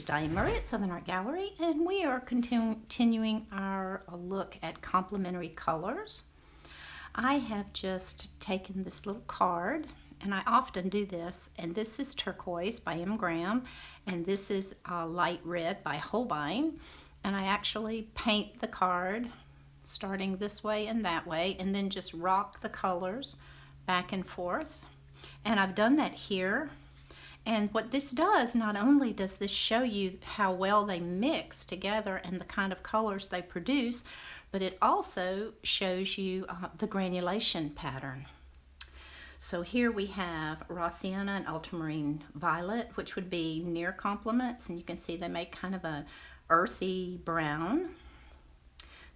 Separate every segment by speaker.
Speaker 1: Diane Murray at Southern Art Gallery, and we are continuing our look at complementary colors. I have just taken this little card, and I often do this, and this is Turquoise by M. Graham, and this is Light Red by Holbein, and I actually paint the card starting this way and that way, and then just rock the colors back and forth. And I've done that here. And what this does, not only does this show you how well they mix together and the kind of colors they produce, but it also shows you the granulation pattern. So here we have Raw Sienna and Ultramarine Violet, which would be near complements, and you can see they make kind of a earthy brown.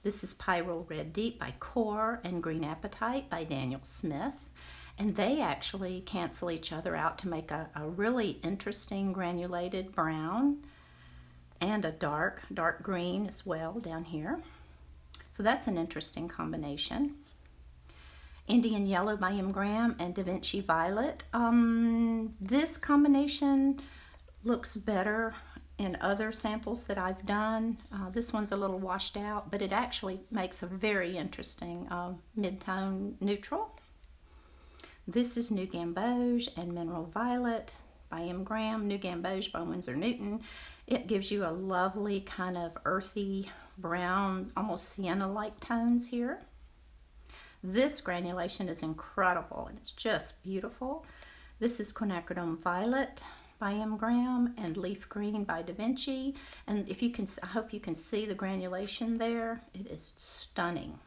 Speaker 1: This is Pyrrole Red Deep by Core and Green Appetite by Daniel Smith. And they actually cancel each other out to make a really interesting granulated brown and a dark green as well down here. So that's an interesting combination. Indian Yellow by M. Graham and Da Vinci Violet. This combination looks better in other samples that I've done. This one's a little washed out, but it actually makes a very interesting mid-tone neutral. This is New Gamboge and Mineral Violet by M. Graham, New Gamboge by Winsor Newton. It gives you a lovely kind of earthy brown, almost sienna-like tones here. This granulation is incredible and it's just beautiful. This is Quinacridone Violet by M. Graham and Leaf Green by Da Vinci. And if you can, I hope you can see the granulation there. It is stunning.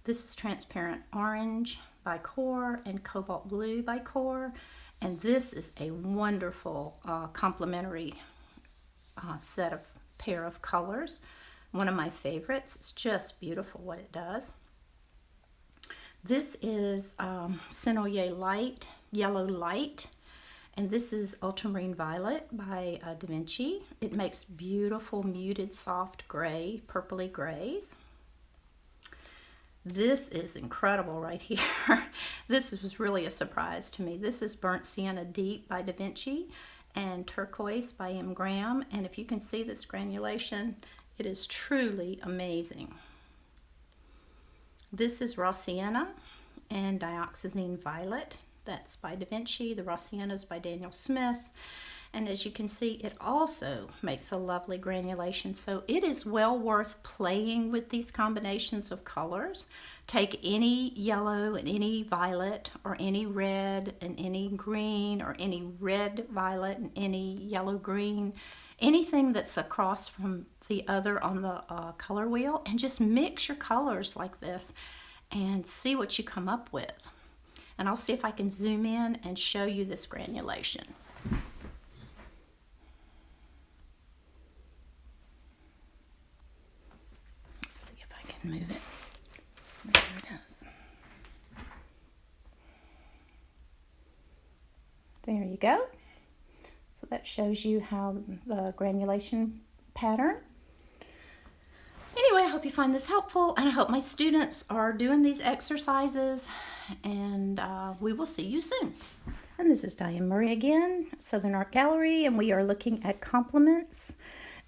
Speaker 1: This is Transparent Orange by Core and Cobalt Blue by Core, and this is a wonderful complementary pair of colors. One of my favorites. It's just beautiful what it does. This is Senoyer Light, Yellow Light, and this is Ultramarine Violet by Da Vinci. It makes beautiful muted soft gray, purpley grays. This is incredible right here. This was really a surprise to me. This is Burnt Sienna Deep by Da Vinci and Turquoise by M. Graham. And if you can see this granulation, it is truly amazing. This is Raw Sienna and Dioxazine Violet. That's by Da Vinci. The Raw Sienna is by Daniel Smith. And as you can see, it also makes a lovely granulation. So it is well worth playing with these combinations of colors. Take any yellow and any violet, or any red and any green, or any red violet and any yellow green, anything that's across from the other on the color wheel, and just mix your colors like this and see what you come up with. And I'll see if I can zoom in and show you this granulation. Move it. There it is. There you go. So that shows you how the granulation pattern. Anyway, I hope you find this helpful, and I hope my students are doing these exercises, and we will see you soon. And this is Diane Murray again at Southern Art Gallery, and we are looking at complements.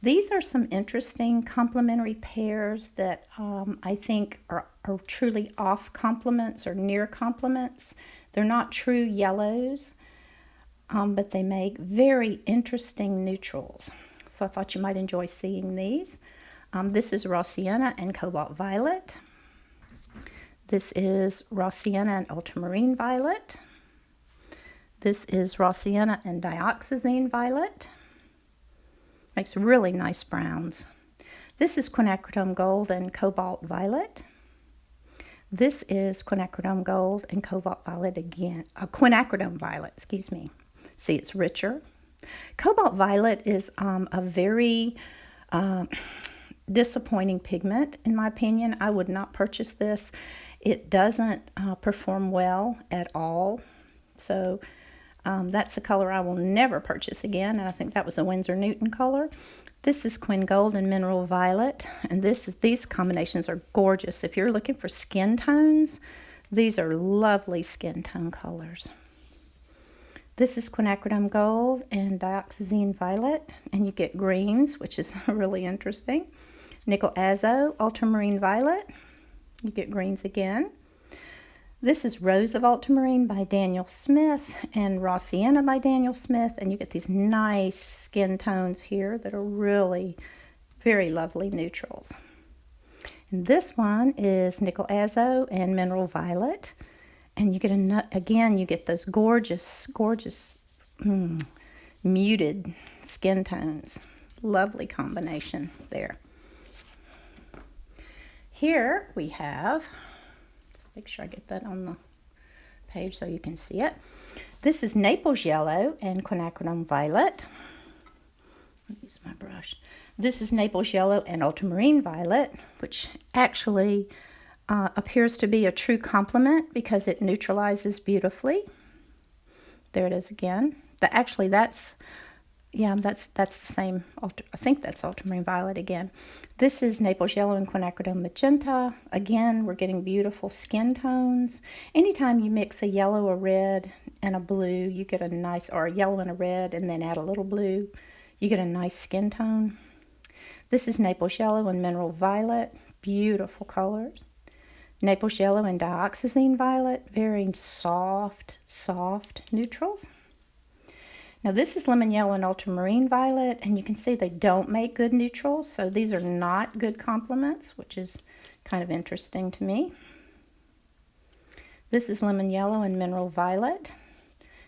Speaker 1: These are some interesting complementary pairs that I think are truly off complements or near complements. They're not true yellows, but they make very interesting neutrals. So I thought you might enjoy seeing these. This is Raw Sienna and Cobalt Violet. This is Raw Sienna and Ultramarine Violet. This is Raw Sienna and Dioxazine Violet. Makes really nice browns. This is Quinacridone Gold and Cobalt Violet. This is Quinacridone Gold and Cobalt Violet again. Quinacridone Violet, excuse me. See, it's richer. Cobalt Violet is a very disappointing pigment, in my opinion. I would not purchase this. It doesn't perform well at all. So that's a color I will never purchase again, and I think that was a Winsor Newton color. This is Quin Gold and Mineral Violet, and these combinations are gorgeous. If you're looking for skin tones, these are lovely skin tone colors. This is quinacridone gold and dioxazine violet, and you get greens, which is really interesting. Nickel azo, ultramarine violet, you get greens again. This is Rose of Ultramarine by Daniel Smith and Raw Sienna by Daniel Smith, and you get these nice skin tones here that are really very lovely neutrals. And this one is Nickel azo and Mineral Violet, and you get again you get those gorgeous muted skin tones. Lovely combination there. Here we have, make sure I get that on the page so you can see it. This is Naples Yellow and Quinacridone Violet. I'll use my brush. This is Naples Yellow and Ultramarine Violet, which actually appears to be a true complement because it neutralizes beautifully. There it is again. That's the same. I think that's Ultramarine Violet again. This is Naples Yellow and Quinacridone Magenta. Again, we're getting beautiful skin tones. Anytime you mix a yellow, a red, and a blue, you get a nice, or a yellow and a red, and then add a little blue, you get a nice skin tone. This is Naples Yellow and Mineral Violet. Beautiful colors. Naples Yellow and Dioxazine Violet. Very soft neutrals. Now this is Lemon Yellow and Ultramarine Violet, and you can see they don't make good neutrals, so these are not good complements, which is kind of interesting to me. This is Lemon Yellow and Mineral Violet,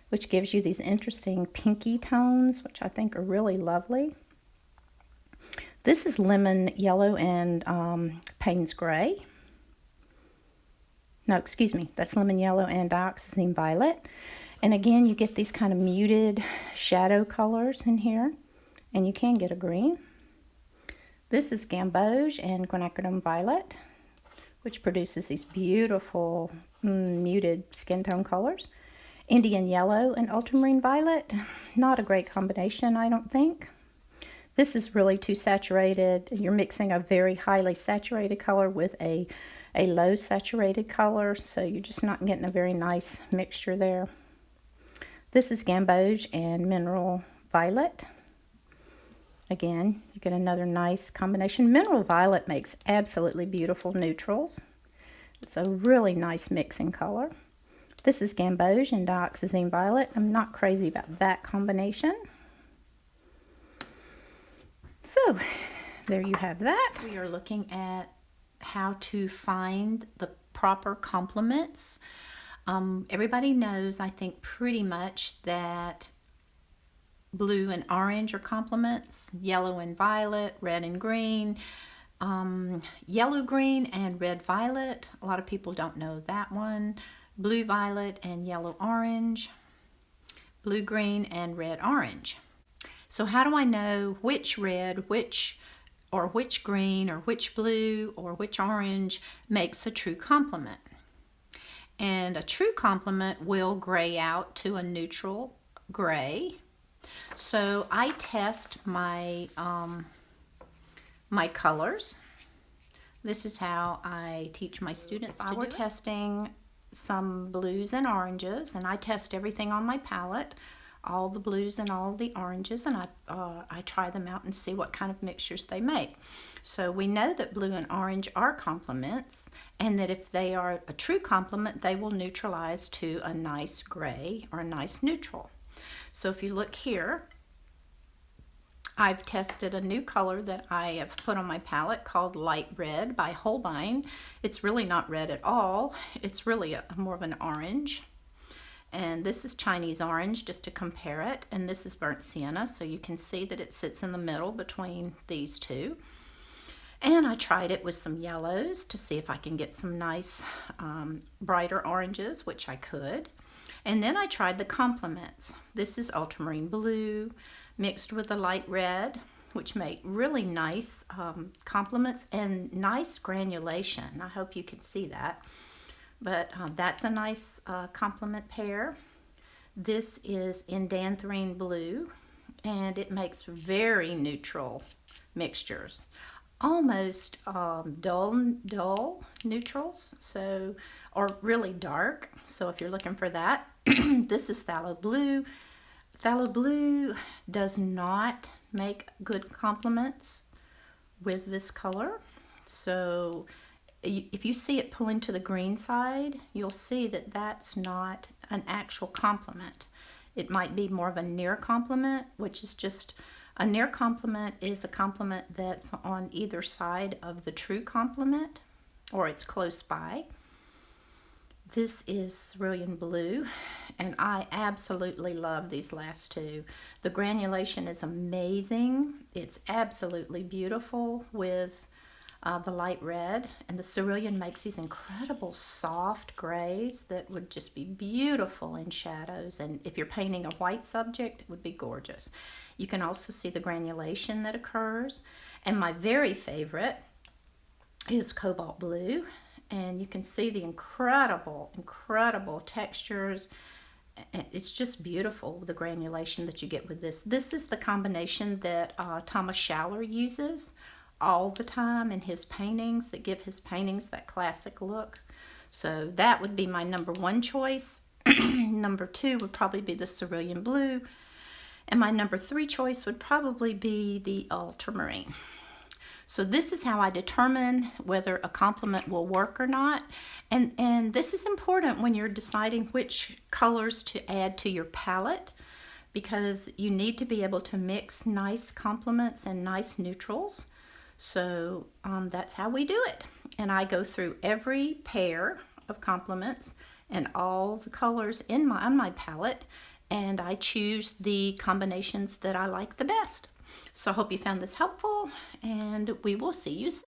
Speaker 1: which gives you these interesting pinky tones, which I think are really lovely. This is Lemon Yellow and Payne's Gray. No, excuse me, that's Lemon Yellow and Dioxazine Violet. And again, you get these kind of muted shadow colors in here, and you can get a green. This is Gamboge and Quinacridone Violet, which produces these beautiful muted skin tone colors. Indian Yellow and Ultramarine Violet, not a great combination, I don't think. This is really too saturated. You're mixing a very highly saturated color with a low saturated color, so you're just not getting a very nice mixture there. This is Gamboge and Mineral Violet. Again, you get another nice combination. Mineral Violet makes absolutely beautiful neutrals. It's a really nice mixing color. This is Gamboge and Dioxazine Violet. I'm not crazy about that combination. So, there you have that. We are looking at how to find the proper complements. Everybody knows, I think, pretty much that blue and orange are complements, yellow and violet, red and green, yellow green and red violet. A lot of people don't know that one. Blue violet and yellow orange, blue green and red orange. So how do I know which red, which green, or which blue, or which orange makes a true complement? And a true complement will gray out to a neutral gray. So I test my my colors. This is how I teach my students to do it. We're testing some blues and oranges, and I test everything on my palette, all the blues and all the oranges, and I try them out and see what kind of mixtures they make. So we know that blue and orange are complements, and that if they are a true complement, they will neutralize to a nice gray or a nice neutral. So if you look here, I've tested a new color that I have put on my palette called Light Red by Holbein. It's really not red at all. It's really more of an orange. And this is Chinese orange, just to compare it. And this is burnt sienna, so you can see that it sits in the middle between these two. And I tried it with some yellows to see if I can get some nice brighter oranges, which I could. And then I tried the complements. This is ultramarine blue mixed with a light red, which make really nice complements and nice granulation. I hope you can see that. But that's a nice complement pair. This is indanthrene blue, and it makes very neutral mixtures. Almost dull neutrals, so, or really dark. So if you're looking for that, This is phthalo blue. Phthalo blue does not make good complements with this color. So if you see it pulling to the green side, you'll see that that's not an actual complement. It might be more of a near complement, which is just a near complement is a complement that's on either side of the true complement, or it's close by. This is cerulean blue, and I absolutely love these last two. The granulation is amazing. It's absolutely beautiful with the light red, and the cerulean makes these incredible soft grays that would just be beautiful in shadows, and if you're painting a white subject, it would be gorgeous. You can also see the granulation that occurs, and my very favorite is cobalt blue, and you can see the incredible textures. It's just beautiful, the granulation that you get with this. This is the combination that Thomas Schaller uses all the time in his paintings that give his paintings that classic look. So that would be my number one choice. Number two would probably be the cerulean blue. And my number three choice would probably be the ultramarine. So this is how I determine whether a complement will work or not. And this is important when you're deciding which colors to add to your palette, because you need to be able to mix nice complements and nice neutrals. So that's how we do it. And I go through every pair of complements and all the colors on my palette, and I choose the combinations that I like the best. So I hope you found this helpful, and we will see you soon.